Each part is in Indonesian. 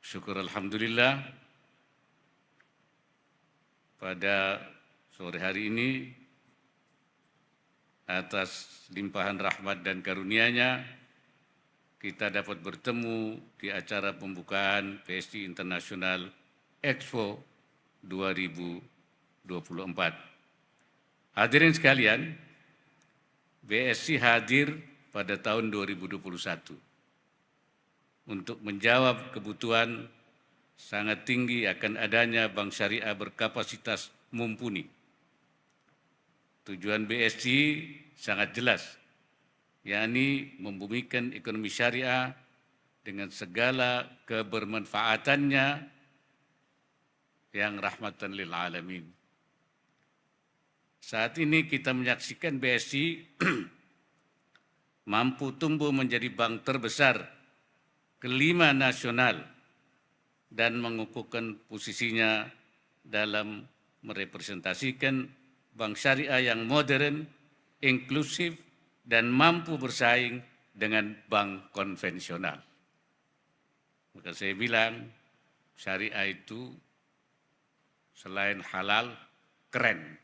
Syukur Alhamdulillah pada sore hari ini atas limpahan rahmat dan karunia-Nya kita dapat bertemu di acara pembukaan BSI International Expo 2024. Hadirin sekalian, BSI hadir pada tahun 2021 untuk menjawab kebutuhan sangat tinggi akan adanya bank syariah berkapasitas mumpuni. Tujuan BSI sangat jelas, yakni membumikan ekonomi syariah dengan segala kebermanfaatannya yang rahmatan lil alamin. Saat ini kita menyaksikan BSI mampu tumbuh menjadi bank terbesar kelima nasional dan mengukuhkan posisinya dalam merepresentasikan bank syariah yang modern, inklusif, dan mampu bersaing dengan bank konvensional. Maka saya bilang, syariah itu selain halal, keren.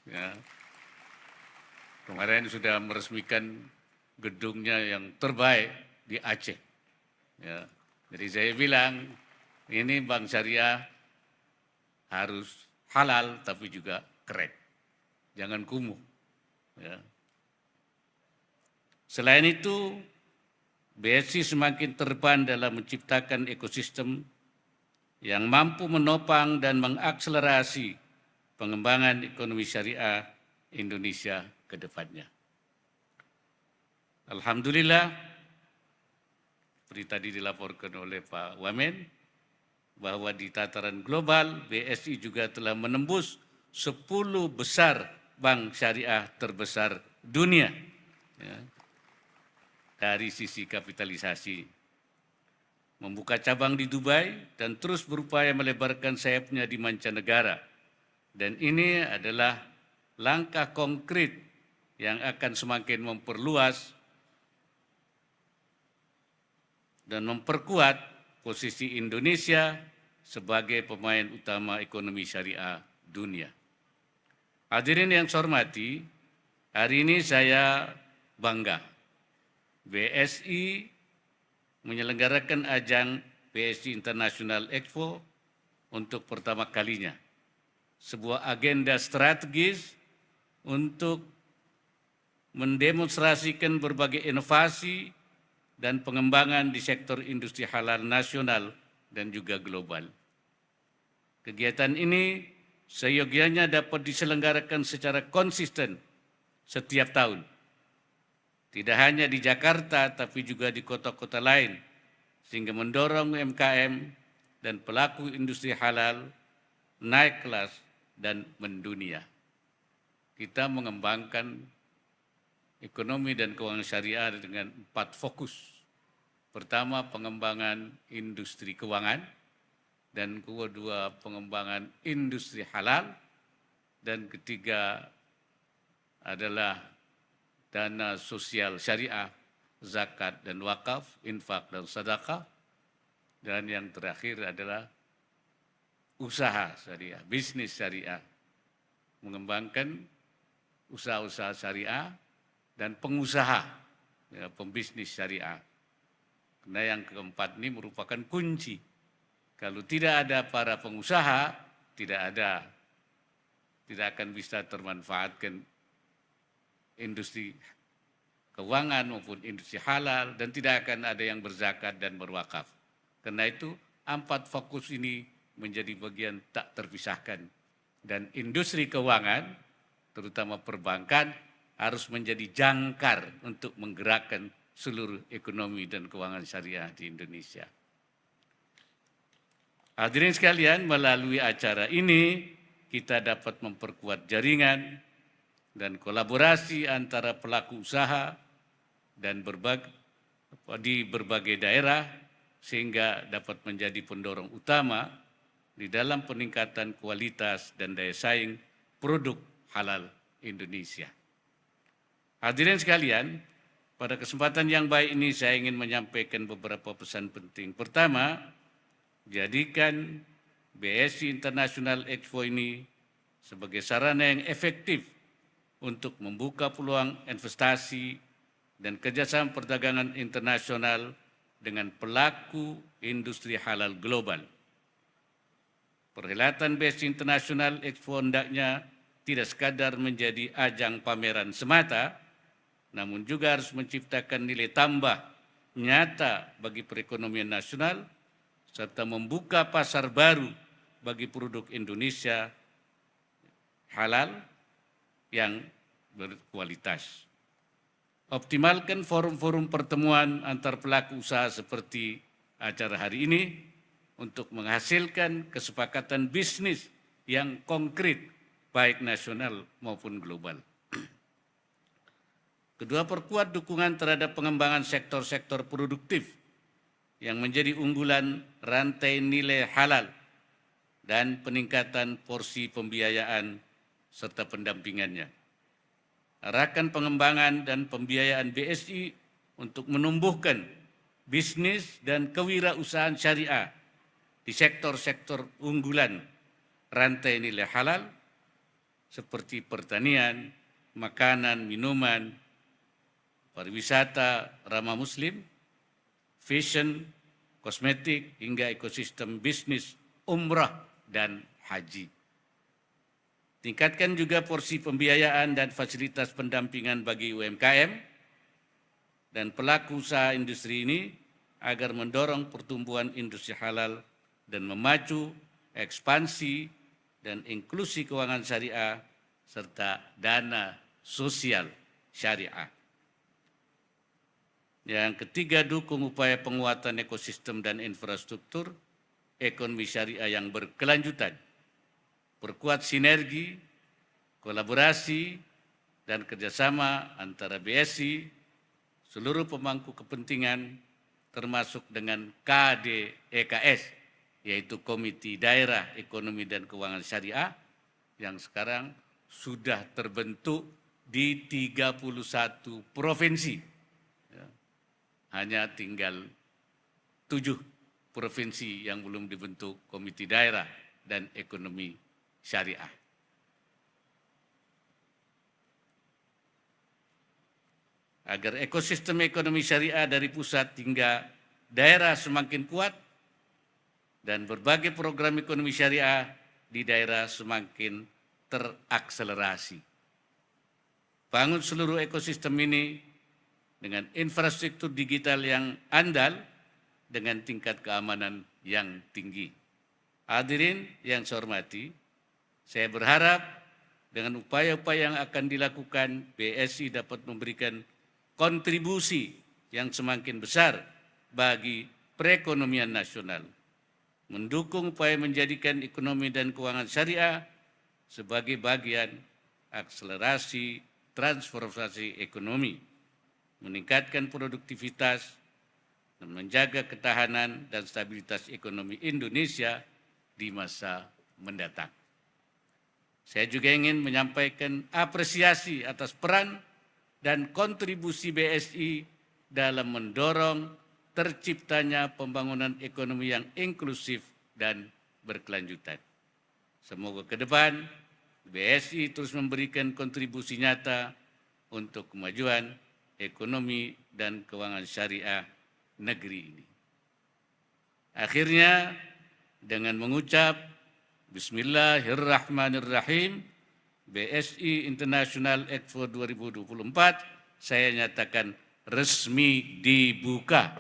Ya. Kemarin sudah meresmikan gedungnya yang terbaik di Aceh. Ya, jadi saya bilang ini bank syariah harus halal tapi juga keren, jangan kumuh. Ya. Selain itu, BSI semakin terban dalam menciptakan ekosistem yang mampu menopang dan mengakselerasi pengembangan ekonomi syariah Indonesia ke depannya. Alhamdulillah, seperti tadi dilaporkan oleh Pak Wamen, bahwa di tataran global BSI juga telah menembus 10 besar bank syariah terbesar dunia ya, dari sisi kapitalisasi. Membuka cabang di Dubai dan terus berupaya melebarkan sayapnya di mancanegara. Dan ini adalah langkah konkret yang akan semakin memperluas dan memperkuat posisi Indonesia sebagai pemain utama ekonomi syariah dunia. Hadirin yang saya hormati, hari ini saya bangga BSI menyelenggarakan ajang BSI International Expo untuk pertama kalinya. Sebuah agenda strategis untuk mendemonstrasikan berbagai inovasi dan pengembangan di sektor industri halal nasional dan juga global. Kegiatan ini seyogianya dapat diselenggarakan secara konsisten setiap tahun. Tidak hanya di Jakarta, tapi juga di kota-kota lain, sehingga mendorong UMKM dan pelaku industri halal naik kelas dan mendunia. Kita mengembangkan ekonomi dan keuangan syariah dengan 4 fokus. Pertama, pengembangan industri keuangan, dan kedua, pengembangan industri halal, dan ketiga adalah dana sosial syariah, zakat dan wakaf, infak dan sedekah, dan yang terakhir adalah usaha syariah, bisnis syariah, mengembangkan usaha-usaha syariah dan pengusaha, ya, pembisnis syariah. Karena yang keempat ini merupakan kunci. Kalau tidak ada para pengusaha, tidak akan bisa termanfaatkan industri keuangan maupun industri halal, dan tidak akan ada yang berzakat dan berwakaf. Karena itu 4 fokus ini menjadi bagian tak terpisahkan. Dan industri keuangan, terutama perbankan, harus menjadi jangkar untuk menggerakkan seluruh ekonomi dan keuangan syariah di Indonesia. Hadirin sekalian, melalui acara ini kita dapat memperkuat jaringan dan kolaborasi antara pelaku usaha dan di berbagai daerah, sehingga dapat menjadi pendorong utama di dalam peningkatan kualitas dan daya saing produk halal Indonesia. Hadirin sekalian, pada kesempatan yang baik ini saya ingin menyampaikan beberapa pesan penting. Pertama, jadikan BSI International Expo ini sebagai sarana yang efektif untuk membuka peluang investasi dan kerjasama perdagangan internasional dengan pelaku industri halal global. Perhelatan BSI International Expo hendaknya tidak sekadar menjadi ajang pameran semata, namun juga harus menciptakan nilai tambah nyata bagi perekonomian nasional, serta membuka pasar baru bagi produk Indonesia halal yang berkualitas. Optimalkan forum-forum pertemuan antar pelaku usaha seperti acara hari ini untuk menghasilkan kesepakatan bisnis yang konkret baik nasional maupun global. Kedua, perkuat dukungan terhadap pengembangan sektor-sektor produktif yang menjadi unggulan rantai nilai halal dan peningkatan porsi pembiayaan serta pendampingannya. Arahkan pengembangan dan pembiayaan BSI untuk menumbuhkan bisnis dan kewirausahaan syariah di sektor-sektor unggulan rantai nilai halal seperti pertanian, makanan, minuman, pariwisata ramah muslim, fashion, kosmetik, hingga ekosistem bisnis, umrah, dan haji. Tingkatkan juga porsi pembiayaan dan fasilitas pendampingan bagi UMKM dan pelaku usaha industri ini agar mendorong pertumbuhan industri halal dan memacu ekspansi dan inklusi keuangan syariah serta dana sosial syariah. Yang ketiga, dukung upaya penguatan ekosistem dan infrastruktur ekonomi syariah yang berkelanjutan. Perkuat sinergi, kolaborasi, dan kerjasama antara BSI, seluruh pemangku kepentingan, termasuk dengan KDEKS, yaitu Komite Daerah Ekonomi dan Keuangan Syariah, yang sekarang sudah terbentuk di 31 provinsi. Hanya tinggal 7 provinsi yang belum dibentuk Komite Daerah dan Ekonomi Syariah. Agar ekosistem ekonomi syariah dari pusat hingga daerah semakin kuat dan berbagai program ekonomi syariah di daerah semakin terakselerasi. Bangun seluruh ekosistem ini dengan infrastruktur digital yang andal dengan tingkat keamanan yang tinggi. Hadirin yang saya hormati, saya berharap dengan upaya-upaya yang akan dilakukan, BSI dapat memberikan kontribusi yang semakin besar bagi perekonomian nasional, mendukung upaya menjadikan ekonomi dan keuangan syariah sebagai bagian akselerasi transformasi ekonomi, meningkatkan produktivitas, dan menjaga ketahanan dan stabilitas ekonomi Indonesia di masa mendatang. Saya juga ingin menyampaikan apresiasi atas peran dan kontribusi BSI dalam mendorong terciptanya pembangunan ekonomi yang inklusif dan berkelanjutan. Semoga ke depan BSI terus memberikan kontribusi nyata untuk kemajuan ekonomi dan keuangan syariah negeri ini. Akhirnya, dengan mengucap Bismillahirrahmanirrahim, BSI International Expo 2024 saya nyatakan resmi dibuka.